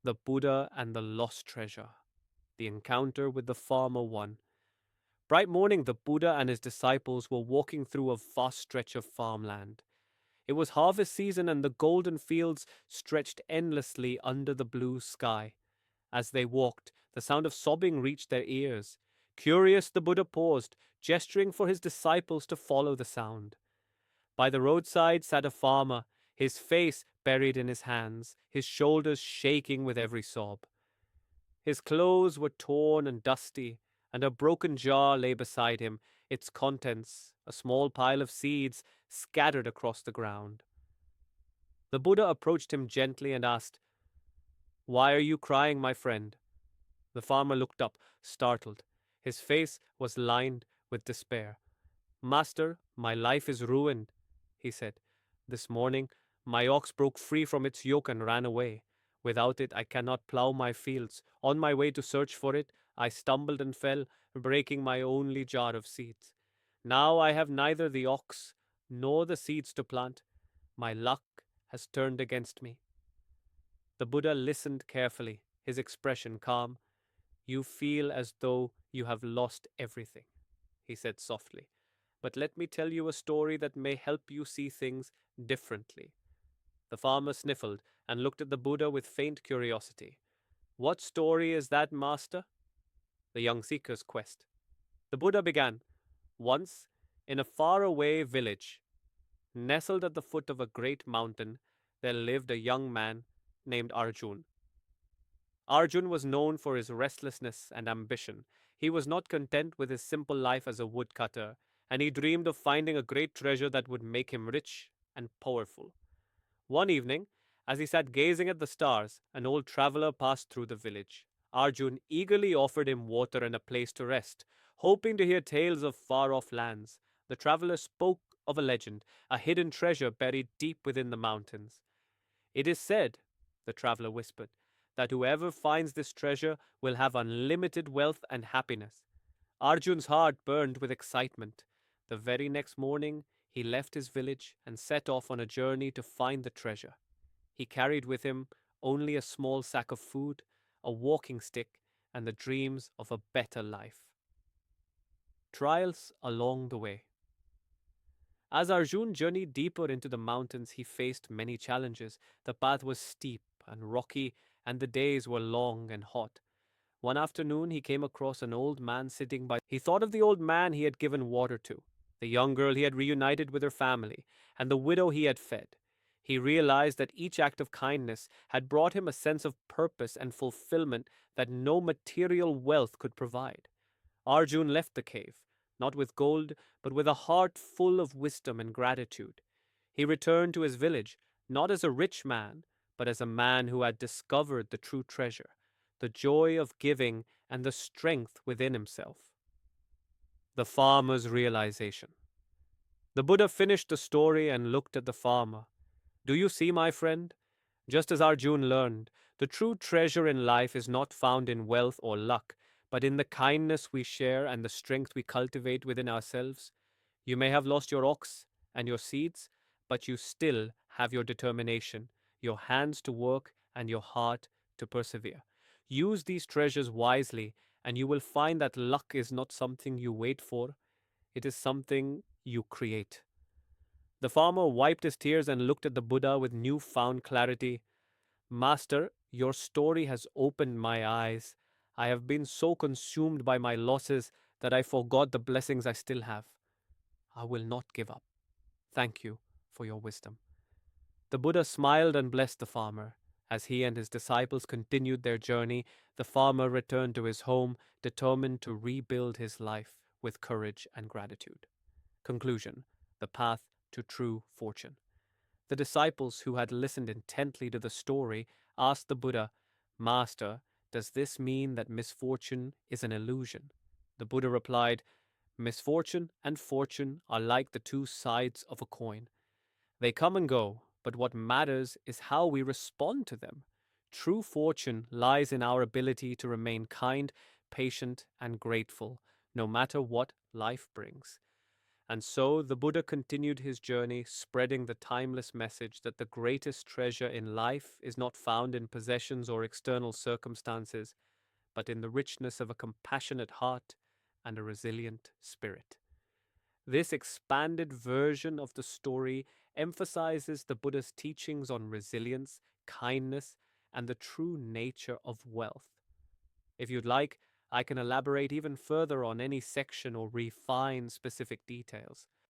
The Buddha and the Lost Treasure. The Encounter with the Farmer 1. Bright morning, the Buddha and his disciples were walking through a vast stretch of farmland. It was harvest season, and the golden fields stretched endlessly under the blue sky. As they walked, the sound of sobbing reached their ears. Curious, the Buddha paused, gesturing for his disciples to follow the sound. By the roadside sat a farmer, his face buried in his hands, his shoulders shaking with every sob. His clothes were torn and dusty, and a broken jar lay beside him, its contents, a small pile of seeds, scattered across the ground. The Buddha approached him gently and asked, "Why are you crying, my friend?" The farmer looked up, startled. His face was lined with despair. "Master, my life is ruined," he said. "This morning, my ox broke free from its yoke and ran away. Without it, I cannot plow my fields. On my way to search for it, I stumbled and fell, breaking my only jar of seeds. Now I have neither the ox nor the seeds to plant. My luck has turned against me." The Buddha listened carefully, his expression calm. "You feel as though you have lost everything," he said softly. "But let me tell you a story that may help you see things differently." The farmer sniffled and looked at the Buddha with faint curiosity. "What story is that, master?" "The young seeker's quest." The Buddha began. "Once, in a faraway village, nestled at the foot of a great mountain, there lived a young man named Arjun. Arjun was known for his restlessness and ambition. He was not content with his simple life as a woodcutter, and he dreamed of finding a great treasure that would make him rich and powerful. One evening, as he sat gazing at the stars, an old traveler passed through the village. Arjun eagerly offered him water and a place to rest, hoping to hear tales of far off lands. The traveler spoke of a legend, a hidden treasure buried deep within the mountains. "It is said," the traveler whispered, "that whoever finds this treasure will have unlimited wealth and happiness." Arjun's heart burned with excitement. The very next morning, he left his village and set off on a journey to find the treasure. He carried with him only a small sack of food, a walking stick, and the dreams of a better life. Trials along the way. As Arjun journeyed deeper into the mountains, he faced many challenges. The path was steep and rocky, and the days were long and hot. One afternoon, he came across an old man sitting by. He thought of the old man he had given water to, the young girl he had reunited with her family, and the widow he had fed. He realized that each act of kindness had brought him a sense of purpose and fulfillment that no material wealth could provide. Arjun left the cave, not with gold, but with a heart full of wisdom and gratitude. He returned to his village, not as a rich man, but as a man who had discovered the true treasure, the joy of giving, and the strength within himself. The farmer's realization. The Buddha finished the story and looked at the farmer. "Do you see, my friend? Just as Arjun learned, the true treasure in life is not found in wealth or luck, but in the kindness we share and the strength we cultivate within ourselves. You may have lost your ox and your seeds, but you still have your determination, your hands to work, and your heart to persevere. Use these treasures wisely, and you will find that luck is not something you wait for, it is something you create." The farmer wiped his tears and looked at the Buddha with newfound clarity. "Master, your story has opened my eyes. I have been so consumed by my losses that I forgot the blessings I still have. I will not give up. Thank you for your wisdom." The Buddha smiled and blessed the farmer. As he and his disciples continued their journey, the farmer returned to his home, determined to rebuild his life with courage and gratitude. Conclusion: the path to true fortune. The disciples, who had listened intently to the story, asked the Buddha, "Master, does this mean that misfortune is an illusion?" The Buddha replied, "Misfortune and fortune are like the two sides of a coin. They come and go, but what matters is how we respond to them. True fortune lies in our ability to remain kind, patient, and grateful, no matter what life brings." And so the Buddha continued his journey, spreading the timeless message that the greatest treasure in life is not found in possessions or external circumstances, but in the richness of a compassionate heart and a resilient spirit. This expanded version of the story emphasizes the Buddha's teachings on resilience, kindness, and the true nature of wealth. If you'd like, I can elaborate even further on any section or refine specific details.